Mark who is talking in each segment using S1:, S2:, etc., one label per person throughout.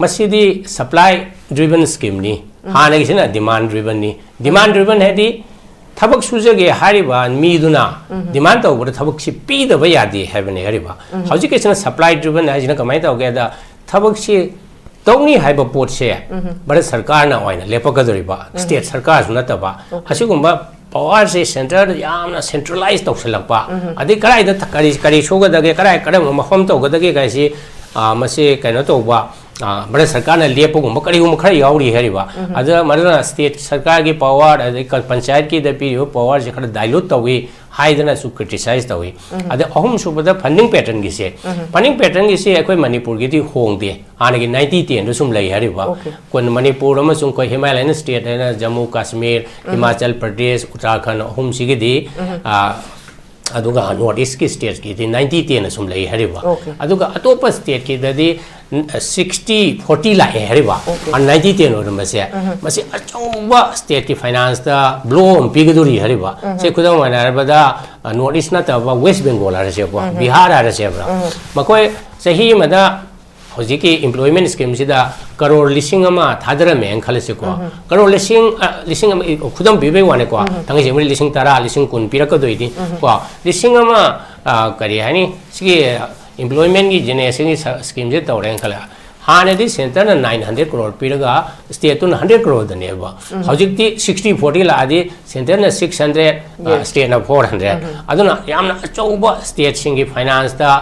S1: Masidi supply driven scheme ni hana gisina demand driven ni demand driven hai di thabak sujage hariba miduna demand to bor thabak si pi da ba yadi habane hariba hauji kisina supply driven hai jina kamai ta ga da thabak si tawni haiba pot se bharat sarkar na oina lepakadoriba state sarkar suna ta ba hasigumba power se center yamna centralized tawsalakpa adi karai da kari shoga da ge karai kadam mahom to ga da ge gaisi mase kaino to ba बड़े सरकार ने लेपगुम करीगुम खर यावरी हरिबा अद मरना state सरकार की power अद पंचायत की दपी पावर जे खर डाइल्यूट तवी हाइदना सु क्रिटिसाइज तवी अद अहम सुबदा फंडिंग पैटर्न की से अखोय मणिपुर की दी होंगदे हाने की 90 10 सुम लई हरिबा कोन मणिपुर म सुम को हिमालयन स्टेट है जम्मू कश्मीर हिमाचल प्रदेश उत्तराखंड अहम सिगी दी अदुगा नॉर्थ ईस्ट की स्टेट की 90 10 सुम लई हरिबा अदुगा अतोप स्टेट की ददी 60 40 लाए हरिबा और 90 10 और मसे अचौबा स्टेट की फाइनेंस दा ब्लो पिगदुरी हरिबा से खुदम वनारबदा नॉर्थ ईस्ट ना तबा वेस्ट बंगाल आरसे को बिहार आरसे ब्रा मकोय सही मदा होजिकी एम्प्लॉयमेंट स्कीम सिदा करोड़ लिसिंग अमा थादरमे खलसे को करोड़ लिसिंग खुदम बिबे वाने को तंगे जेमरि लिसिंग तारा लिसिंग कुन पिरकदोइदि को लिसिंग अमा करी हानि सिगी एम्प्लॉयमेंट की जनरेशन की स्कीम से तौरें खला हाँ दी सेंटर 900 करोड़ पीरगा स्टेट 100 करोड़ दनेबा हौजिकती 60 40 लादी सेंटर 600 स्टेट 400 अदुना यामना अचौबा स्टेट सिंगी फाइनेंस दा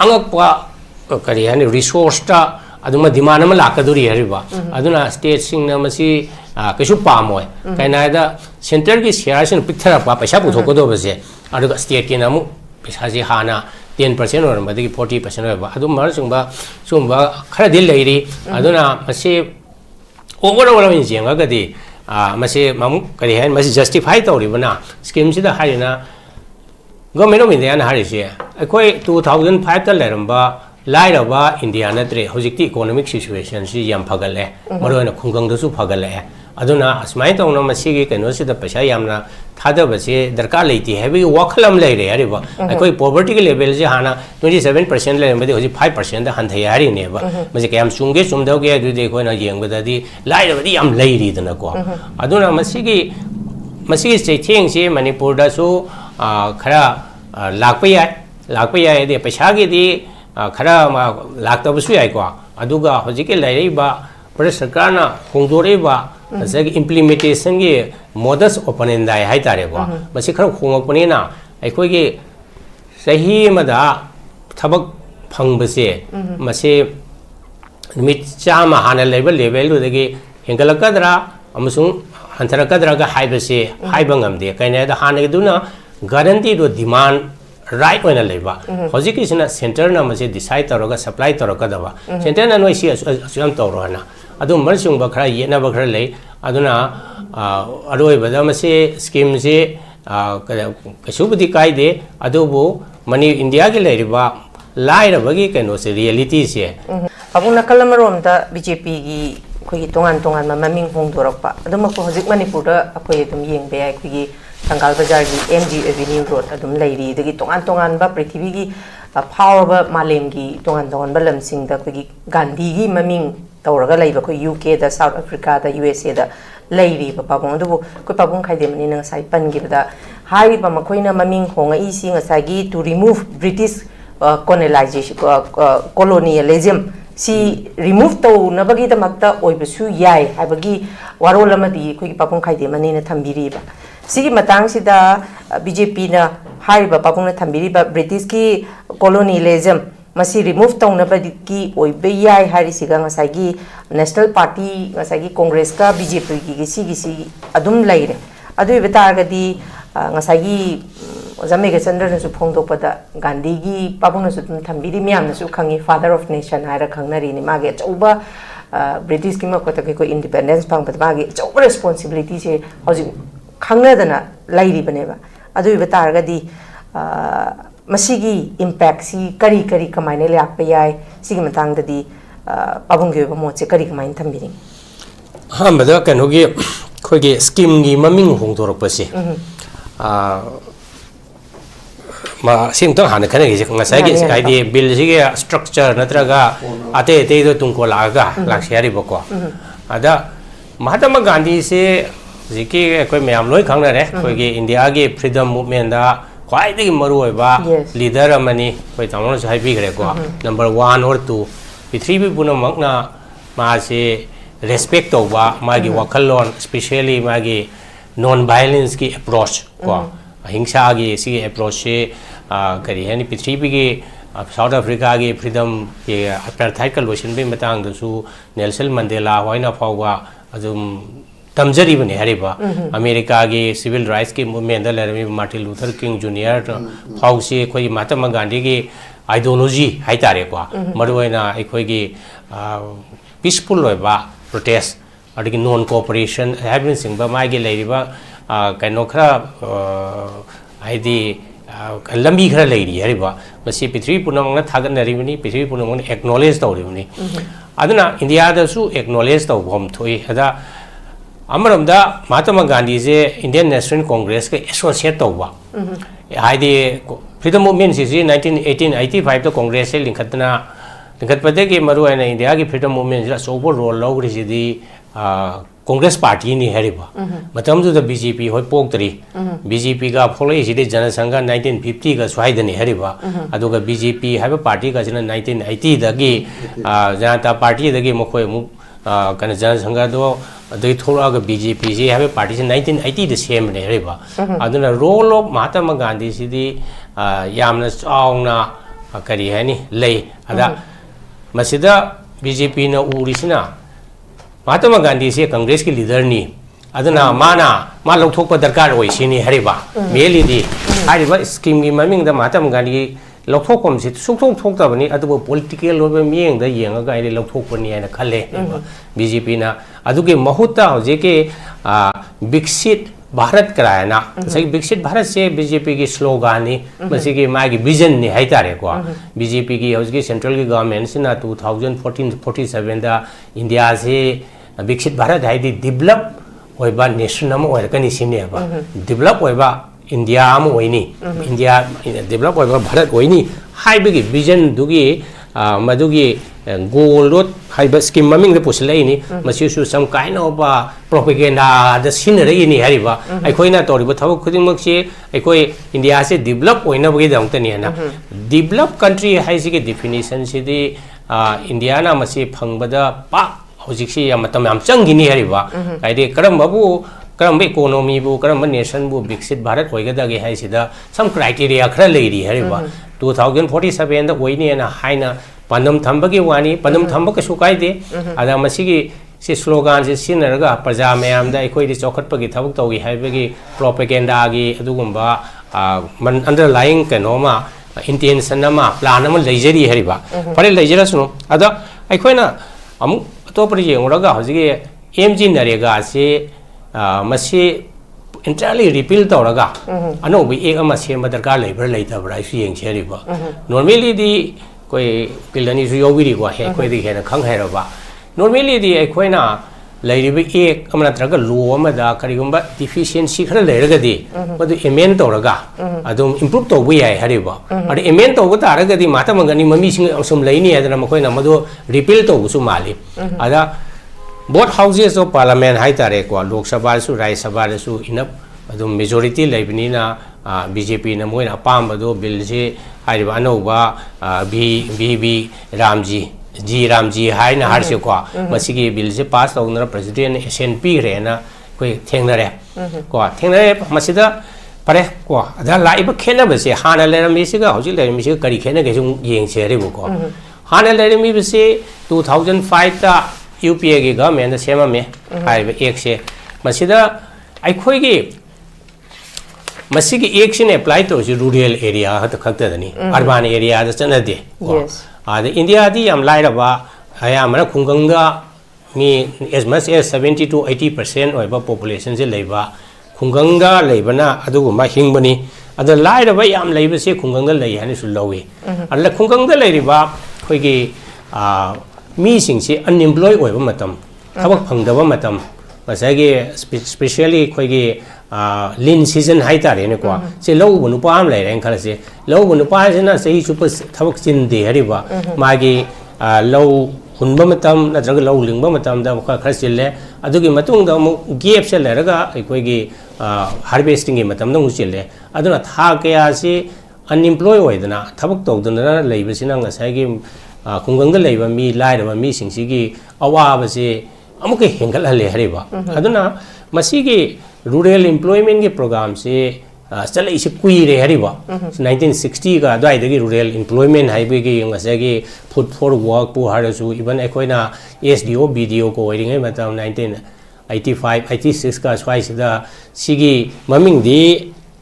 S1: अंगकपा करी हानि रिसोर्स ता अदुमा डिमांड अमा लाकदुरी हरिबा अदुना स्टेट सिंगना मसी कछु पामोय काइनादा सेंटर की शेयर से पिथरपा पैसा पुथोकदोबसे अदुगा स्टेट की नामु पैसा जे हाना 10% और मदगी 40% होबा अदु मर सुंबा खरा दिल लेरी अदुना मसे ओवरऑल इन जेंगा गदी मसे मम करी है मसे जस्टिफाई तौरिबना स्कीम सिदा हारिना गवर्नमेंट ऑफ इंडिया ना हारिसे अखोय 2005 ता लेरंबा लाइरबा इंडिया नत्रे होजिकती इकोनॉमिक सिचुएशन सि याम फगले मरोना खुंगंगदसु फगले अदुना असमाय तौना मसिगी कैनोसिदा पैसा यामना थादबसे दरकार लेती है बि वखलम लेरे हरिबा अखोय पॉवर्टी के लेवल से हाना 27% लेरमदि होजि 5% हन्थै हारिनेबा मजे कयम चुंगे चुमदौगे अदु देखोना येंगबददि लाइरबदि याम लेरिदना को अदुना मसिगी चैथेंग से मणिपुर दासु खरा लाकपा याय दे पैसा के दी खरा लाक्तबसु याय को अदुगा होजिके लेरिबा भारत सरकार ना होंदोरेबा जैसे इम्प्लीमेंटेशन के मोडस ओपनेंडा है तारे को मसे खर होंगपने ना अखोय के सही मदा थबक फंगबसे मसे निमित चामा हाना लेवल दुदगी हेंगलकदरा अमसुंग हंथरकदरा का हाइबसे हाइबंगमदे कइनेदा हाना दुना गारंटी दो डिमांड राइट होना लेबा होजिकिसना सेंटर ना मसे डिसाइड तरोगा सप्लाई तरोकदबा सेंटर ना नोइसी असुम तौरोना अदु मरसुंग खरा येना बखरा ले अदुना अरोइबदा मसे स्कीम से कसुबदी कायदे अदुबो मनी इंडिया के लेरिबा लाइरबगी कैनो से रियलिटी से
S2: अबुना कलमरोमदा बीजेपी की खोई तोंगान तोंगान ममिंग होंदोरपा अदुमको हजिक मणिपुर दा अखोय अदुम येंबे आइ खोई संगाल बाजार की एमजी एवेन्यू रोड अदुम लेरी दगी तोंगान तोंगान बा पृथ्वी की फावरबा मालेम की तोंगान तोंगान बा लमसिंग दा खोई गांधी की ममिंग तौरगा लैब खोई यूके दा साउथ अफ्रीका दा यूएसए दा लैरी पाबों अदुबो कोई पाबों खाइदेमनि न साइ पनगिबदा हाइबा मखोइना ममिंग होंगा इसी ngसागी to remove British colonisation colonialism सी रिमूव तौनबगी दमक्ता ओइबसु याय हाइबगी वारोल अमदी खोई पाबों खाइदेमनि न थंबिरीबा सिगी मतंग सिदा बीजेपी ना हाइबा पाबों न थंबिरीबा ब्रिटिश की कोलोनियलिज्म मसी रिमूव तौनबगी ओइबे याय हारिसिगा ngसागी नेशनल पार्टी ngसागी कांग्रेस का बीजेपी की अदुम लैरे अदु बेतारगदी ngसागी मेघचंद्र नसु फोंदोपदा गांधी की पाबों नसु थंबिरी म्याम नसु खंगी फादर ऑफ नेशन हाइरा खंगनरीनि मागे चौबा ब्रिटिश की मकोता को इंडिपेंडेंस फंगबद मागे चौबा रिस्पांसिबिलिटी से हौजि खंगनदना लैरिबनेबा अदु बेतारगदी मसीगी इम्पैक्ट सी करी करी कमाइने लाकपा याय सिगी मतंगददी पाबुंगी मोचे करी कमाइन थंबिरी
S1: हाँ बदा कनोगी खोगे स्कीम की ममिंग होंदोरपसे सिंगतंग हाने खनेगे ngasai idea bill sige structure natraga ate do tungko laga laksiari boko ada Mahatma Gandhi se ziki koi myam loi khangna re koi gi India ge freedom movement da kwai de maru oiba leader amani koi tamon sai bi gre ko number 1 or 2 pithribi puna makna ma se respect toba magi wakalon especially magi non violence ki approach ko ahimsa gi si approach se kari hani pithribi ge South Africa ge freedom ke apartheid collusion be matang su Nelson Mandela hoina phawa azum tamjari bane hariba America ge civil rights ke movement da lerami Martin Luther King Jr phau se khoi Mahatma Gandhi ge ideology haitare ko maruina ekhoi ge peaceful loiba protest adigi non cooperation having sing ba mai ge leiriba kaino khara aidi lambi khara leiri hariba masi pitri punamang na thagan naribani pitri punamang acknowledge tawribani aduna India da su acknowledge tawbom thoi ada amaramda Mahatma Gandhi je Indian National Congress ke associate tawba haidi freedom movement is 1885 the Congress se linkatna linkatpade ke maru aina India ki freedom movement la sobo role logri sidi Congress party ni hariba matam ju the BJP hoi poktri BJP ga follow sidi Jana Sangha 1950 ga swaidani hariba aduga BJP have party ga jana 1980 dagi Janata party dagi mokoi mu kana Jana Sangha do dai thora ga BJP je have party 1980 the same ne hariba aduna role of Mahatma Gandhi sidi yamna chaungna kari hani lei ada masida BJP na urisina Mahatma Gandhi se Congress ki leader ni aduna ma lokthok pa darkar oi sini hariba meli di hariba scheme gi maming da Mahatma Gandhi lokthok kom se sukthok thok ta bani adu political lobe mieng da yenga ga ai lokthok pa ni ana khale BJP na adu ke mahutta hoje ke Viksit Bharat karayana sai Viksit Bharat se BJP ki slogan ni masi ki ma ki vision ni haitare ko BJP ki hoje ke central ki government sina 2014-47 da India se Viksit Bharat hai di develop oiba nation am oir kani sine ba develop oiba India am oini India develop oiba Bharat oini hai bi vision dugi madugi goal lot hai ba scheme maming de puslai ni masi su some kind of propaganda the scenery ni hari ba ai khoina tori ba thawak khuding mak se ai khoi India se develop oina bagi dang tani na develop country hai si ke definition se di India na masi phangbada pa hojiksi ya matam yam changgini hariba kaide karam babu karam economy bu karam nation bu Viksit Bharat hoigada ge hai sida some criteria khara leiri hariba 2047 da hoini na haina pandam thambagi wani pandam thambaka sukaide ada masigi se slogan se sinaraga praja mayam da ekoi di chokhat pagi thabuk togi haibagi propaganda gi adugumba underlying kanoma intention nama plan ama leijeri hariba pare leijera suno ada ekoina amu to par yengoraga hojige MG narega se masi entirely repeal tawraga ano bi ek ama sem darkar leiber leitabra isu yeng cheriba normally di koi pilani su yobiri ko he koi di hena khang heraba normally di ekoina leiribi ek amna traga lo ama da karigumba deficiency khara leiraga di madu amend tawraga adum improve to wi ai hariba ade amend to ta raga di mata mangani mami sing asum leini adana makoina madu repeal to su mali ada both houses of parliament hai tare ko lok sabha su rai sabha su enough adum majority leibni na BJP na moina pam bado bill je hariba anoba BB Ramji hai na har se ko masigi bill je pass tawna president SNP re na koi thengnare ko thengnare masida pare ko ada laiba khena ba se hana lerami se ga hojil lerami se kari khena ge jung yeng che re ko hana lerami ba se 2005 ta UPA ge government sema me hai ek se masida ai khoi ge masigi action apply to rural area ha ta khakta dani urban area da chana de yes India di am lai ba aya mana khunganga ni as much as 70 to 80% of population je leiba khunganga leibana aduguma hingbani ada lai ba yam leiba se khunganga lei hani su lowi alla khunganga leiriba khoigi mi sing se unemployed oiba matam thabak phangdaba matam specially अखोगी lean season हाइतारेनेको से लौब नुपा अम Liren खलसे लौब नुपासिना सही सुप थबक चिनदे हरिबा मागी लौ हुनबा मतम नत्रग लौ लिंगबा मतम दा खर चिल्ले अदुगी मतुंग दा गैप से लेरगा अखोगी हार्वेस्टिंग के मतम दंग चिल्ले अदुना था कया से अनएम्प्लॉय होइदना थबक तौदना लेबसिना ngसाइगी खुंगंग लेबा मी लाइरबा मी सिंगसिगी अवाबसे अमुके हेंगल हले हरिबा अदुना मसीगी रूरल एम्प्लॉयमेंट के प्रोग्राम से चल इसे कुइरे हरिबा 1960 का अदाइदगी रूरल एम्प्लॉयमेंट हाइबेगी ngसाइगी फूड फॉर वर्क पु हारसु इवन एकोइना एसडीओ बीडीओ को ओइरिंगे मतम 1985 86 का स्वाइसिदा सिगी ममिंग दी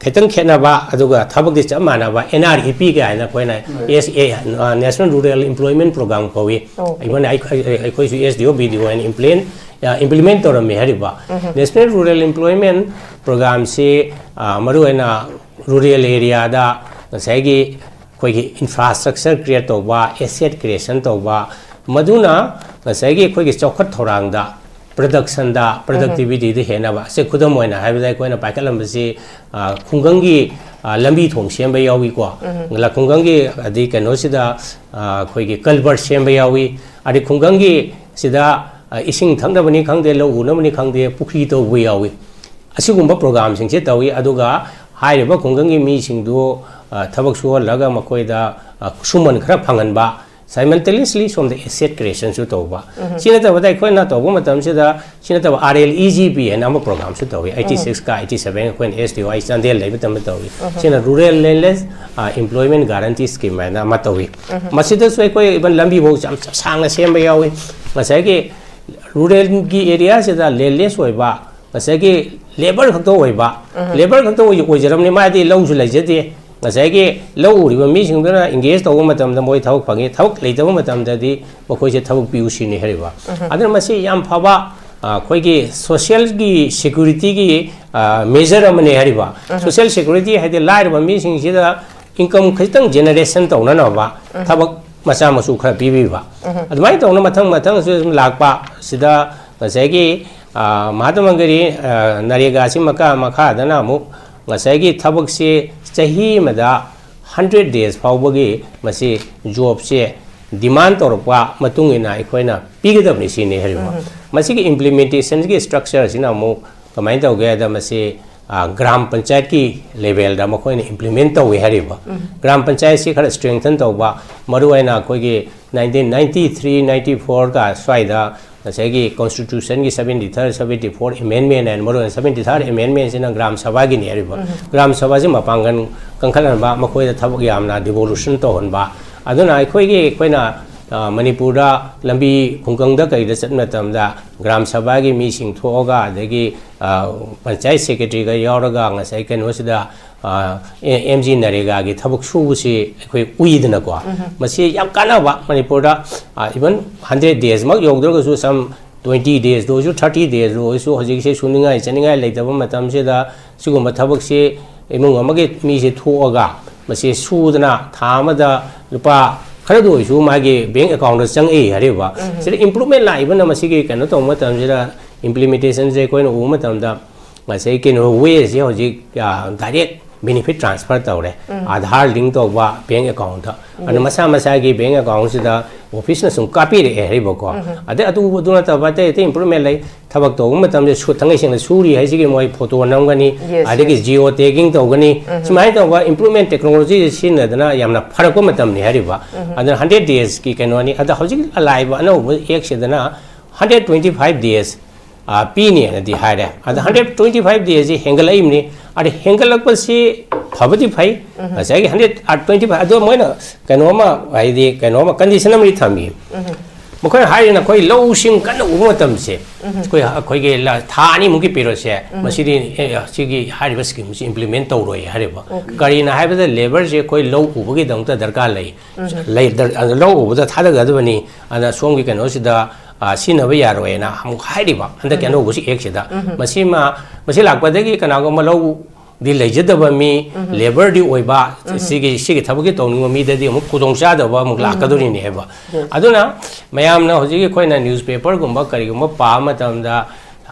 S1: खैतंग खेनाबा अदुगा थबक दि चम मानाबा एनआरईपी का हैना कोइना एसए नेशनल रूरल एम्प्लॉयमेंट प्रोग्राम कोवी इवन आइखोइसु एसडीओ बीडीओ एन इम्प्लीमेंट तौरमे हरिबा नेशनल रूरल एम्प्लॉयमेंट प्रोग्राम से मरुएना रूरल एरिया दा ngसाइगी कोइगी इंफ्रास्ट्रक्चर क्रिएट तौबा एसेट क्रिएशन तौबा मदुना ngसाइगी कोइगी चौखट थौरांगदा प्रोडक्शन दा प्रोडक्टिविटी दे हेनाबा से खुदम होइना हाइबदा कोइना पाइकलमबसी खुंगंगी लंबी थोंग सेंबा यावी को ngला खुंगंगी अदि कनोसिदा कोइगी कल्वर्ट सेंबा यावी अदि खुंगंगी सिदा इसिंग थंगदबनी खंगदे लो उनबनी खंगदे पुखरी तो वे यावी असिगुंबा प्रोग्राम सिंग से तवी अदुगा हाइरबा खुंगंगी मी सिंगदो थबक सुहलगा मकोइदा सुमन खरा फंगनबा simultaneously from the asset creation su toba sina ta badai khoi na toba matam se da sina ta RLEGP and am program su tobi 86 ka 87 when SECY chandel lai matam tobi sina rural landless employment guarantee scheme na ma tobi masida su koi ban lambi bo sang na sem ba yawi masai ge rural gi area se da landless oi ba masai ge labor khak to oi ba labor khak to oi jaram ne ma di lau su lai jati ngसाइगी lau उरिबा मिसिंगदना engage तौबा मतमदा मोय थबक फंगे थबक लेतबा मतमददी मखोइसे थबक पिउसिनि हरिबा अदर मसी याम फबा खोइगी सोशल की सिक्योरिटी की मेजर अमने हरिबा सोशल सिक्योरिटी हाइदे लाइरबा मिसिंगसिदा इनकम खितंग जनरेशन तौननबा थबक मचा मसु खरा पिबिबा अदमाय तौन मथंग मथंग लाकपा सिदा ngसाइगी महात्मा गांधी नरेगा सि मखा दना मु ngसाइगी थबक से चाही मदा 100 days फाउबगी मसी जॉब से डिमांड तौरपा मतुंगिना इखोइना पिगदबनि सिने हरिबा मसी की इम्प्लीमेंटेशन की स्ट्रक्चर सिना मु कमाइन तौगे दा मसी ग्राम पंचायत की लेवल दा मखोइना इम्प्लीमेंट तौवे हरिबा ग्राम पंचायत से खरा स्ट्रेंथन तौबा मरुआइना कोइगी 1993 94 का स्वाइदा ngसाइगी कॉन्स्टिट्यूशन की 73 74 अमेंडमेंट एंड मोर 73 अमेंडमेंट सिना ग्राम सभा की नेरिबा ग्राम सभा से मपांगन कंखलनबा मखोइदा थबक यामना डिवोल्यूशन तोहनबा अदुना अखोइगी कोइना मणिपुर लंबी खुंगंगदा कईदा चतमतमदा ग्राम सभा की मीसिंग थोगा अदगी पंचायत सेक्रेटरी का यावरगा ngसाइ कनोसिदा एमजी नरेगा की थबक सुबुसी अखोइ उइदनको मसी याम कानाबा मणिपुर इवन 100 days मक योगदरगसु सम 20 days दोजु 30 days दोजु हजिसे सुनिंगाइ चनिंगाइ लेतबा मतमसेदा सिगुम थबक से इमुंग अमगे मीसे थोगा मसी सुदना थामदा लुपा खरदो इशु मागे बैंक अकाउंट चंगे हरेबा सिर इंप्रूवमेंट लाइबन मसीगे कनो तो मतमसेदा इम्प्लीमेंटेशन से कोइन उ मतमदा मसे केनो वे से हजि डायरेक्ट बेनिफिट ट्रांसफर तौरे आधार लिंक तौबा बैंक अकाउंट अन मसा मसा की बैंक अकाउंट सिदा ऑफिस न सुम कापी रे हरिबको अदे अतु दुना तबाते ते इंप्रूवमेंट लै थबक तो मतम जे सु थंगै सिंग सुरी है सिगे मोय फोटो नमगनी अदे जियो टैगिंग तौगनी सिमाय तौबा इंप्रूवमेंट टेक्नोलॉजी सिनदना यामना फरको मतम नि हरिबा अदे 100 days की कैनोनी अदे हौजि लाइव अनो एक सिदना 125 days पीने नदी हारे अद 125 days जी हेंगलइमनी अरे हेंगलकपसि फबदि फै असाई 125 अदो मोइना कनोमा हाइदि कनोमा कंडीशन अमरि थामी मखोय हाइना कोइ लौसिंग कन उमतम से कोइ खोइगे थानी मुकि पेरोसे मसिदि सिगि हारिबा स्कीम से इम्प्लीमेंट तौरोय हारिबा करिना हाइबदा लेबर जे कोइ लौ उबगे दंता दरकार लै लौ उबदा थादगदबनी अना सोंगि कनोसिदा सिनबा यारोयना हम हाइरिबा अंद केनो गुसी एक सिदा मसिमा मसि लाकपदगी कनागो मलौ दि लेजदबा मी लेबर दि ओइबा सिगे थबगे तौनिंग मी ददि अमु खुदोंग चादबा अमु लाकदोनि ने हेबा अदुना मयामना होजिगे खोइना न्यूज़पेपर गुम्बा करिगुम्बा पा मतमदा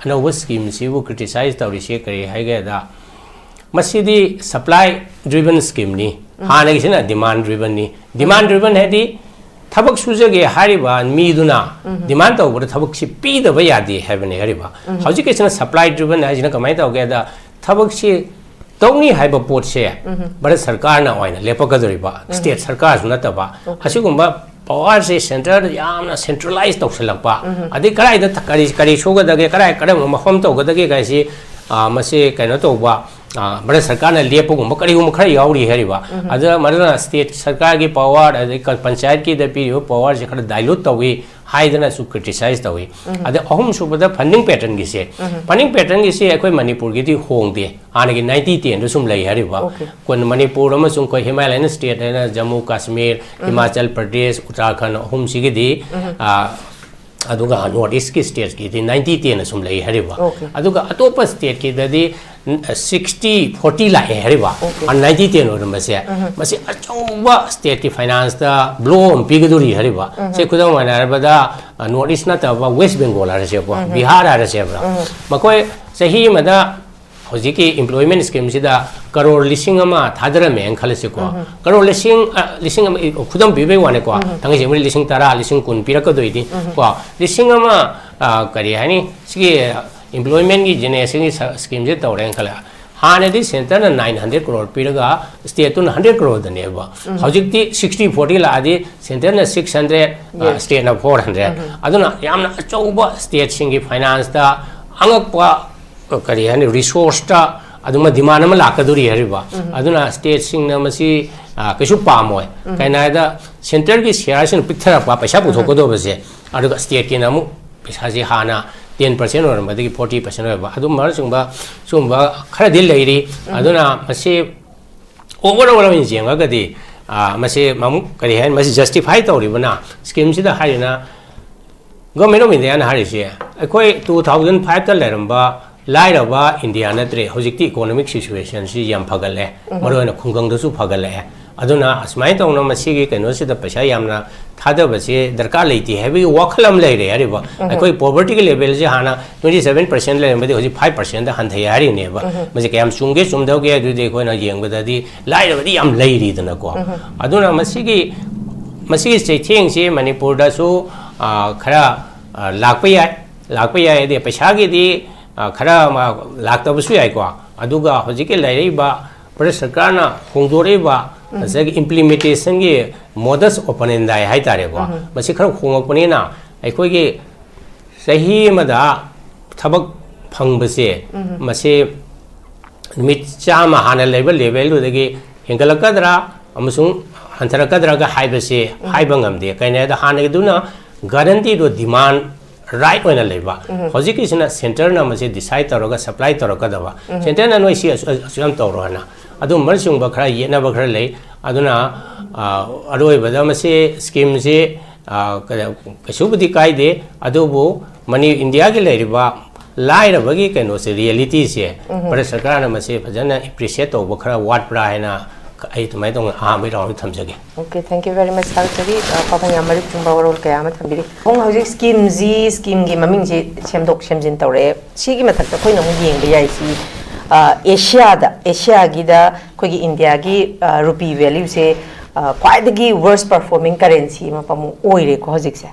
S1: anova scheme sibu criticize tawrise kari haigeda masidi supply driven scheme ni hana gisina demand driven ni demand driven hedi thabak sujage hariba miduna demand tawbada thabak si pidaba yadi habane hariba hauji kesina supply driven hajina kamai tawgeda thabak si tawni haiba pot se bara sarkar na oina lepakadoriba state sarkar sunataba asigumba power se center yamna centralized tawsalakpa adi karai da kari shoga dage karai kadam mahom tawgadage gaisi mase kaino tawba bara sarkar na lepagumba karigumba khara yauri hariba ada marana state sarkar gi power adi panchayat ki da piriyo power se khara dilute tawi haidana su criticize tawi ada ahum subada funding pattern gi se akoi manipur gi di hongde ana gi 90 10 sum lai hariba kon manipur ama sum ko himalayan state na jammu kashmir himachal pradesh uttarakhand ahum si gi di aduga north east ki states ki di 90 10 sum lai hariba aduga atopa state ki da di 60 40 la hariba and 90 10 or mase achauba state ki finance da blow on pigiduri hariba se kudam wana arbada north east na ta west bengal ara se ko bihar ara se bra makoi sahi mada hojiki employment scheme sida crore lising ama thadara me khalase ko crore lising ama khudam bibe wane ko tangi jemri lising tara lising kun piraka doidi ko lising ama kari hani sigi employment gi generation scheme je tawren khala hanadi center na 900 crore piraga state to 100 crore dane ba hojikti 60 40 la adi center na 600 state na 400 aduna yamna achauba state singi finance da angakpa kari hani resource ta aduma demand ma lakaduri hariba aduna state sing na masi kasu pamoy kaina da center gi share sin picture pa paisa puthoko do base aduga state ki namu paisa ji hana 10% or madagi 40% ba adu mar sumba khara dil leiri aduna masi overall in jenga gadi masi mamu kari han masi justify tawribana scheme sida harina government of india na harise akoi 2005 ta leramba lairaba india natre hojikti economic situation si yam phagale maroina khunggang dasu phagale aduna asmai tawna masigi kaino sida paisa yamna thada base darkar leiti heavy wakhalam leire ariba akoi poverty ke level je hana 27% le made hoji 5% da hanthai hari ne ba mase kayam chungge chumdau ge adu de koina yengbada di lairaba di yam leiri dana ko aduna masigi chetheng se manipur da su khara lakpa yai de paisa ge di khara ma lakta busu yai ko aduga hoji ke leiri ba par sarkar na hongdore ba asagi implementation ge modus operandi hai tare ko masi khara khongakpani na aikoi ge sahi mada thabak phangbase masi mit chama hana level du degi hengalakadra amusung hantarakadra ga haibase haibangamde kaina da hana ge duna guarantee do demand right oina leba hojiki sina center na mase decide toroga supply toroga daba center na noi si asum toro hana adu marsung ba khara yena ba khara lei aduna aroi bada mase scheme je kasubudi kaide adubu mani india ge leiriba laira bagi keno se reality se par sarkar na mase phajana appreciate to ba khara wat pra haina ai tumai tong mai raw thamjage
S2: okay thank you very much Secretary papa yamari chungba role kaya ma thambiri hong hojik scheme gi maming ji semdok semjin tawre sigi mathak ta khoina mu yeng be yai si Asia gi da khoi gi India gi rupee value se quite the worst performing currency ma pamu oire ko hojik se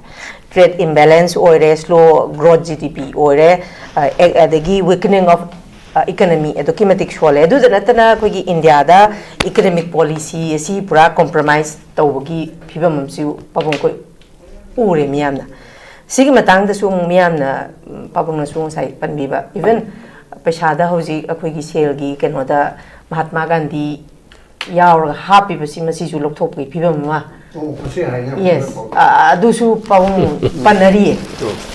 S2: trade imbalance oire slow growth GDP oire adagi weakening of economy edokimatic shole edu janatana khoi gi India da economic policy si pura compromise tawgi phibam amsu pabong ko ure miyamna sigi matang da sung miyamna pabong na sung sai panbiba even paisa hoji akhoi gi sel gi keno da Mahatma Gandhi yaur happy basi masi ju lokthop gi phibam ma yes adusu pawung panari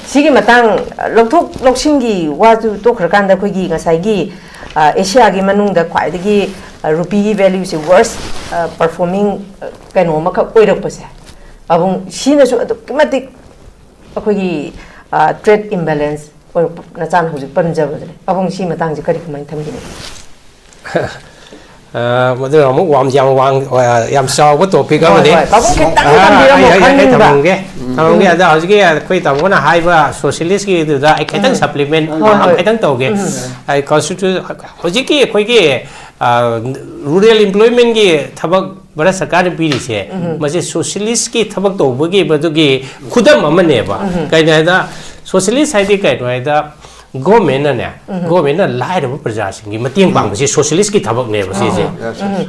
S2: sigi matang lokthop loksin gi waju to khrakan da khoi gi ngasai gi Asia gi manung da khwai gi rupee value is worst performing kano ma ka oirak pase abung sina su automatic akhoi gi trade imbalance or na chan hoji panjab abung si matang ji kari kamai thamgi
S1: मधु अमुक वाम चाव topic अमने तमंगे अदा हजगे कोई तमोना हाइबा socialist की दुदा खैतंग supplement खैतंग तौगे constitution हजगी कोई rural employment की थबक भारत सरकार ने पीरी से मजे सोशलिस्ट की थबक तौबगी बदुगी खुदम अमनेबा कइनादा सोशलिस्ट हाइदि कइनादा गवर्नमेंट ने गवर्नमेंट ने लाइरब प्रजा सिंगी मतेंग पांगबसी सोशलिस्ट की थबक ने बसी जे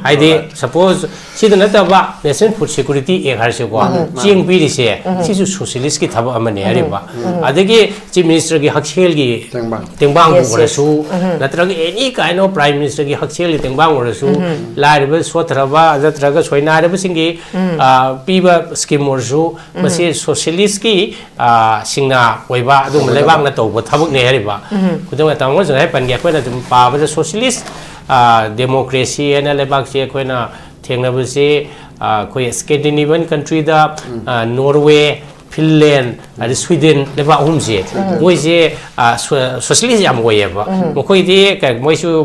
S1: हाइदे सपोज सिद नतबा नेशनल फूड सिक्योरिटी एक हरसे को चिंग पीरी से सिसु सोशलिस्ट की थबक अमने हरिबा अदगी चीफ मिनिस्टर की हकसेल की तेंबांग ओरसु नत्रग any kind of prime minister की हकसेल की तेंबांग ओरसु लाइरब सोथरबा अदत्रग सोइनारब सिंगी पीबा स्कीम ओरसु मसे सोशलिस्ट की सिंगना ओइबा अदुम लेबांग न तौब थबक ने हरिबा खुदम तमो जय पनगे कोना तुम पाबा सोशलिस्ट डेमोक्रेसी एना लेबाक से कोना थेंगनबसे कोई स्कैंडिनेवियन कंट्री दा नॉर्वे फिनलैंड अरे स्वीडन लेबा उमजे मोइजे सोशलिस्ट याम ओयेबा मखोइदि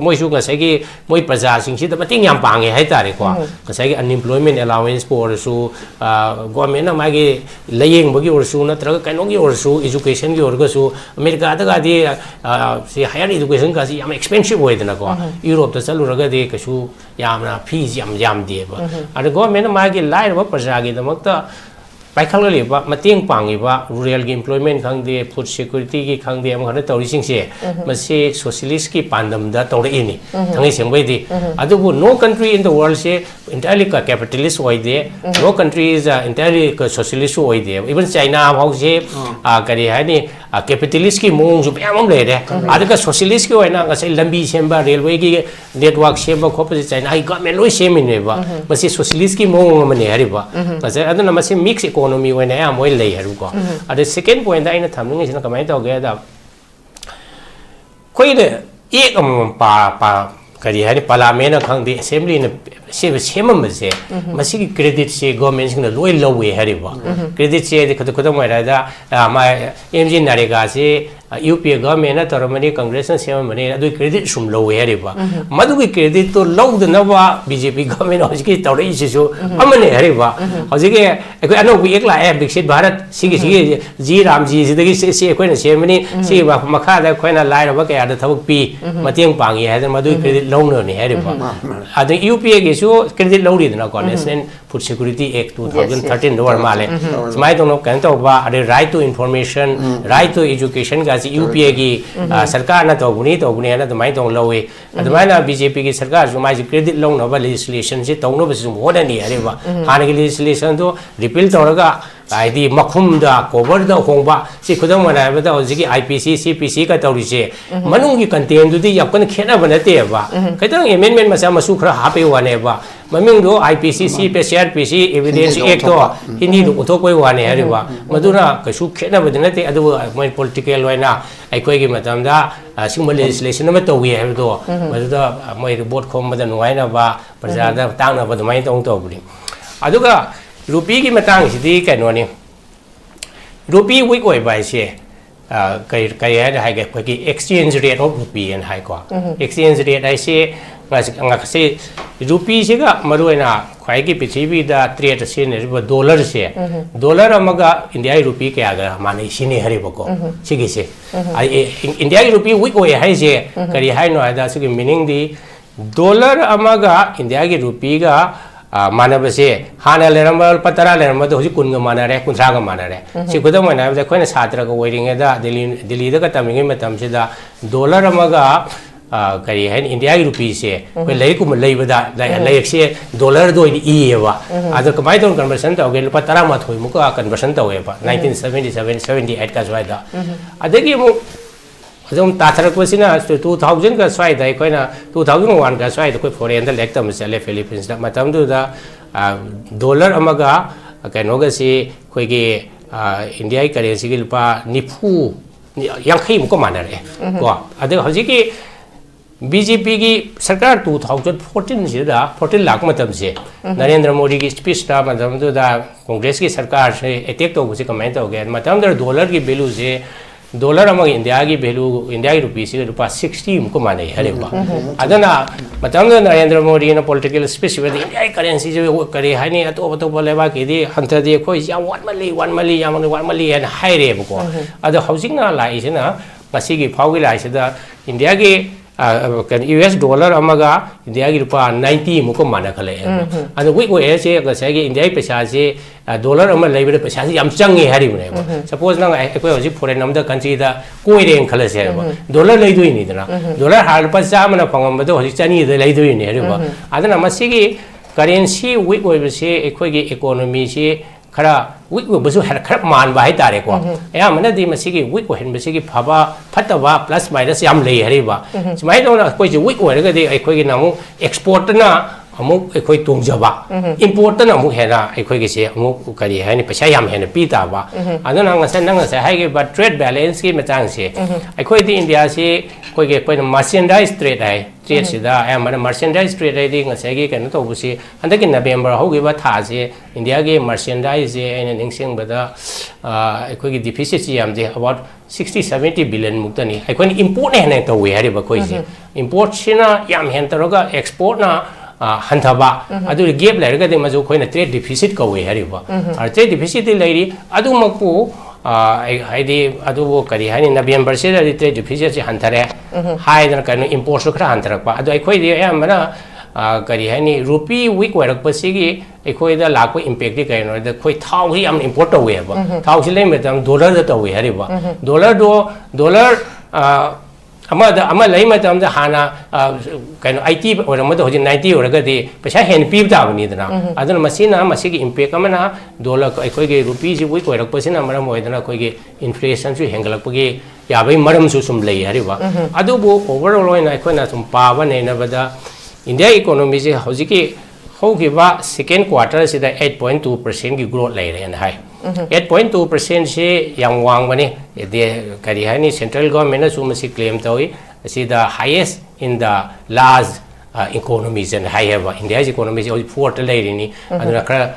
S1: मोइसु गसाइगी मोइ प्रजा सिंगसि द मतिंग याम पांगे हाइ तारे को गसाइगी अनएम्प्लॉयमेंट अलाउंस पोरसु गवर्नमेंट मागी लयेंग बगी ओरसु नत्रग कैनोगी ओरसु एजुकेशन की ओरगसु अमेरिका दगादि से हायर एजुकेशन कासी याम एक्सपेंसिव होइदना को यूरोप द चलुरगदि कसु यामना फीस याम देबा अरे गवर्नमेंट मागी लाइरबा प्रजा गी दमक्ता पाइखांगलेबा मतेंग पांगेबा रूरल की एम्प्लॉयमेंट खांगदे फूड सिक्योरिटी की खांगदे अमखन तौरिसिंगसे मसे सोशलिस्ट की पांदमदा तौरइनि थंगै सेंबैदि अदुबु no country in the world से इंटायरली कैपिटलिस्ट ओइदे no country is entirely socialist ओइदे इवन चाइना हाउसे करी हानि कैपिटलिस्ट की मोंग जो ब्याम लेरे अदका सोशलिस्ट की ओइना गसै लंबी सेंबा रेलवे की नेटवर्क सेंबा खोपसे चाइना हाई गवर्नमेंट लोइ सेमिनेबा मसे सोशलिस्ट की मोंग मने हरिबा गसै अदना मसे मिक्स इकोनॉमी होने या मोइ ले हरु को अदे सेकंड पॉइंट दा इन थमनिंग इस कमाई तौगे दा कोई एक पा करी है पार्लियामेंट खांगदे असेंबली ने सेमम से मसी क्रेडिट से गवर्नमेंट सिंग लोइ लौवे हरिबा क्रेडिट से खत खत मोइरादा मा एमजी नारेगा से यूपीए गवर्नमेंट तरमनी कांग्रेस ने सेममने अदु क्रेडिट सुम लौवे हरिबा मदुगी क्रेडिट तो लौदनबा बीजेपी गवर्नमेंट हजकी तौरई सिसु अमने हरिबा हजकी अखै अनोब एक लाए विकसित भारत सिगी जी रामजी सिदगी से अखैना सेमनी सि मखादा अखैना लाइरबा कयादा थबक पी मतेंग पांगी हादन मदुगी क्रेडिट लौनने हरिबा अदु यूपीए के क्रेडिट लौरीदना को नेशनल फूड सिक्योरिटी एक्ट 2013 दोर माले समाय दोनो कन तौबा अरे right to information right to education का यूपीए की सरकार ना तौबुनी ना दमाय दong लौवे अदमायना बीजेपी की सरकार जो माय क्रेडिट लौनबा लेजिस्लेशन से तौनबा से होदनी हरेबा हानगी लेजिस्लेशन तो रिपील तौरगा आईदी मखुमदा कोवरदा होंबा सि खुदम मनाबदा हजिकी आईपीसी सीपीसी का तौरिसे मनुंगी कंटेंट दुदी याकन खेनाबा नतेबा खैतंग अमेंडमेंट मसा मसु खरा हापे वानेबा ममिंग दो आईपीसी सीपीसी एविडेंस एक्ट तो हिंदी दो उथोकोय वाने हरिबा मदुना कछु खेनाबा नते अदु मोय पॉलिटिकल वाइना अखोयगी मतमदा सिंगल लेजिस्लेशन अमा तौवी हबदो मदुदा मोय रिपोर्ट खोमबदा नुवाइनाबा प्रजादा तांगनाबा दमाय तौबुनी अदुगा रूपी की मतंग सिदी कैनोनी रूपी वीक ओइबा से कई है कि एक्सचेंज रेट ऑफ रूपी एन हाई को एक्सचेंज रेट ऐसे रूपी से मरुना खाई की पृथ्वी ट्रेड से डॉलर से डॉलर इंडिया की रूपी क्या माने सिने हरिबको सिगिसे इंडिया की रूपी वीक ओए है से करी हाइनो है मीनिंग दी डॉलर इंडिया की रूपी का मानबसे हाना लेरम लुपा 10 लेरम हजि 10 मानरे 15 मानरे सि खुदम मानबदा खोइना छात्रगा ओइरिङेदा दिल्लीदा तमिङै मतमसिदा डॉलर अमगा करी है इंडिया की रूपी से कोई लैकुम लैबदा लैक्से डॉलर दो इएबा अद कमाय दो कन्वर्सन तौगे लुपा 13 मुका कन्वर्सन तौएबा 1977 78 का स्वाइदा अदगी मु अदम ताथरकवसिना 2000 का स्वाइदा कोइना 2001 का स्वाइदा कोई फॉरेन लेक तम चले फिलीपींस दा मतमदुदा डॉलर अमगा कैनोगसी कोइगे इंडिया की करेंसी की लुपा निफु यांखै मुको मानरे को अदे हजिकी बीजेपी की सरकार 2014 सिदा 14 लाख मतम से नरेंद्र मोदी की स्पीच ता मतमदुदा कांग्रेस की सरकार से अटैक तो उसे कमेंट हो गया मतम डॉलर की वैल्यू से dollar among India ki value India rupees rupa 60 muko mane hariba adana matamda Narendra Modi na political space with India currency je kare hani ato leba ki di hanta di ko ya 1 mali and high re ko ada housing na la isina masi ki phau ki la isida India ki US dollar amaga India ki rupa 90 muko mana khale ada week we se ka se ki India paisa se dollar ama leibere paisa se yam changi hari bune suppose na ko hoji foreign namda country da koi reng khala se dollar leidoi ni dana dollar har pa sa mana phangam ba hoji chani de leidoi ni hari ba adana masi ki currency week we se ko ki economy se khara week we busu har khara man ba hai tare ko ya mana di masi ki week we hen masi ki phaba phatawa plus minus yam lei hari ba smai do na ko ji week we ga di ko ki namu export na amuk ekoi tungjaba import na amuk hena ekoi gi se amuk kari hani paisa yam hena pita ba adana ngasa nangasa hai ge ba trade balance ki matang se ekoi di India se koi ge koi merchandise trade ai trade sida ai mana merchandise trade ai di ngasa gi kan to bu se andaki November ho ge ba tha se India ge merchandise je aina ningsing ba da ekoi gi deficit ji yam je about 60-70 billion muktani ekoi import hena to we hari ba koi se import sina yam hen taroga export na hantaba adu gap lairga de majo khoina trade deficit ka we hariba trade deficit lairi adu makku haidi adu kari hani November se trade deficit se hantare haidana kanu import so khra hantarakpa adu ai khoi de amana kari hani rupee week warak pasigi ai khoi da lakpo impact de kaino da khoi thau hi am import to we ba thau se lem tam dollar da to we hariba dollar ama lai matam da hana kaino IT or ma do 90 or ga de paisa hen pi ta bani dana adana masina masigi impact amana dollar ko koi ge rupee ji wi ko rak pasina maram hoidana koi ge inflation su hengalak pagi ya bai maram su sum lei hari ba adu bo overall ina ko na sum pa ba ne na bada India economy ji hojiki hogi ba second quarter se da 8.2% ki growth lai re hai 8.2% se yang wang bani de kari hani central government na sum si claim tawi si the highest in the large economies and high have India's economy is fourth lai ni aduna kara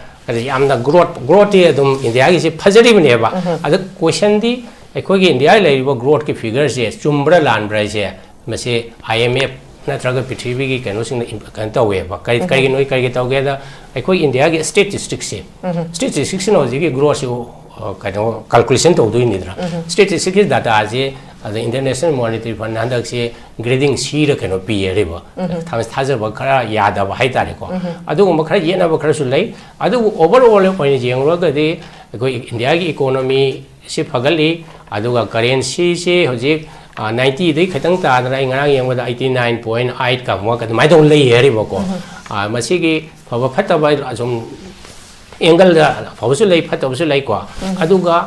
S1: yamna growth ye dum India gi se phajari bane ba ada question di ekoi gi India lai ba growth ki figures je chumbra lanbra je mase IMF na traga pithribi gi kano sing kan tawe ba kai noi kai gi tawge da ekoi India gi statistics no ji gi growth kano calculation to do ni dra statistics data je the International Monetary Fund handak se grading C ra kano pi re ba thamas thaja ba khara yada ba hai tare ko adu ma khara yena ba khara su lai adu overall point jeng ro ga de ekoi India gi economy se phagali adu ga currency se hojik 90 dei khatang ta na ngarang yang da 89.8 ka mo ka mai dong lei heri ba ko masi gi phaba phata ba asum angle da phawsu lei phata lei ko adu ga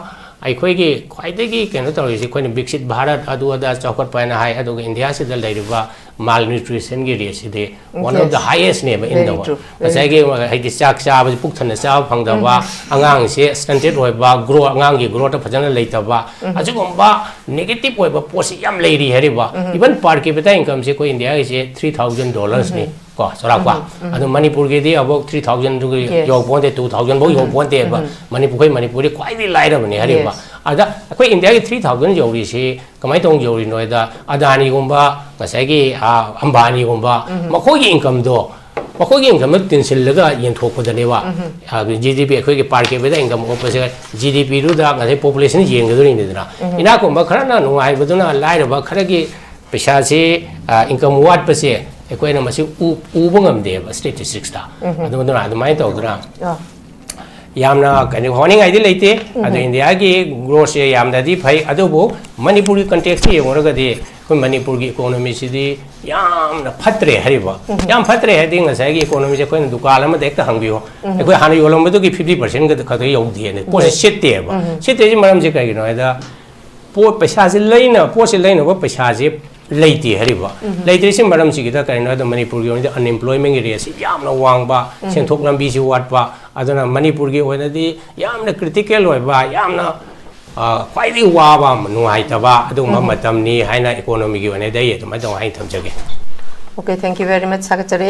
S1: ai khoi gi khwai de gi keno tori si khoi Viksit Bharat adu ada chaukat pa na hai adu India se dal dai ba malnutrition gi rate si de one of the highest ne in the world asai gi hai di chak cha ba puk thana cha phang da ba angang se stunted oi ba grow angang gi grow ta phajana lei ta ba aju gom ba negative oi ba posi yam lei ri heri ba even per capita income se ko India se $3,000 ni ko sora kwa adu Manipur ge di about 3,000 ru yo ponte 2,000 bo yo ponte ba Manipur kwai di lai ra bani heri ba ada koi India gi 3,000 yo ri se kamai tong yo ri noi da adani gom ba ngasai gi Ambani gomba makoi gi income do makoi gi income tin sil laga yen thok da ne wa GDP khoi gi par ke be da income ko pase GDP ru da ngai population yen ga do ni dina ina ko ma khara na no ai bu na lai ra ba khara gi paisa se income wat pase ekoi na masi u bungam de ba statistics da adu na adu mai to dra yamna kani honing ai di leite adu India gi growth ye yamda di phai adu bo Manipuri context ye ngora ga di ko Manipur gi economy si di yamna phatre hariba yam phatre hadi ngasai gi economy je ko dukal ma dekta hangbiyo ko hanu yolom do gi 50% ga ka yo di ne po se te ba se te ji maram je kai no da po paisa je leina po se leina ba paisa je leite hariba leite si maram si gi da kai no da Manipur gi on unemployment area si yamna wang ba senthok lambi si wat ba aduna Manipur gi oina di yamna critical oi ba yamna kwai di wa ba nuai ta ba adu ma matam ni haina economy gi oina dai to ma dong hai tham jage
S2: okay thank you very much Secretary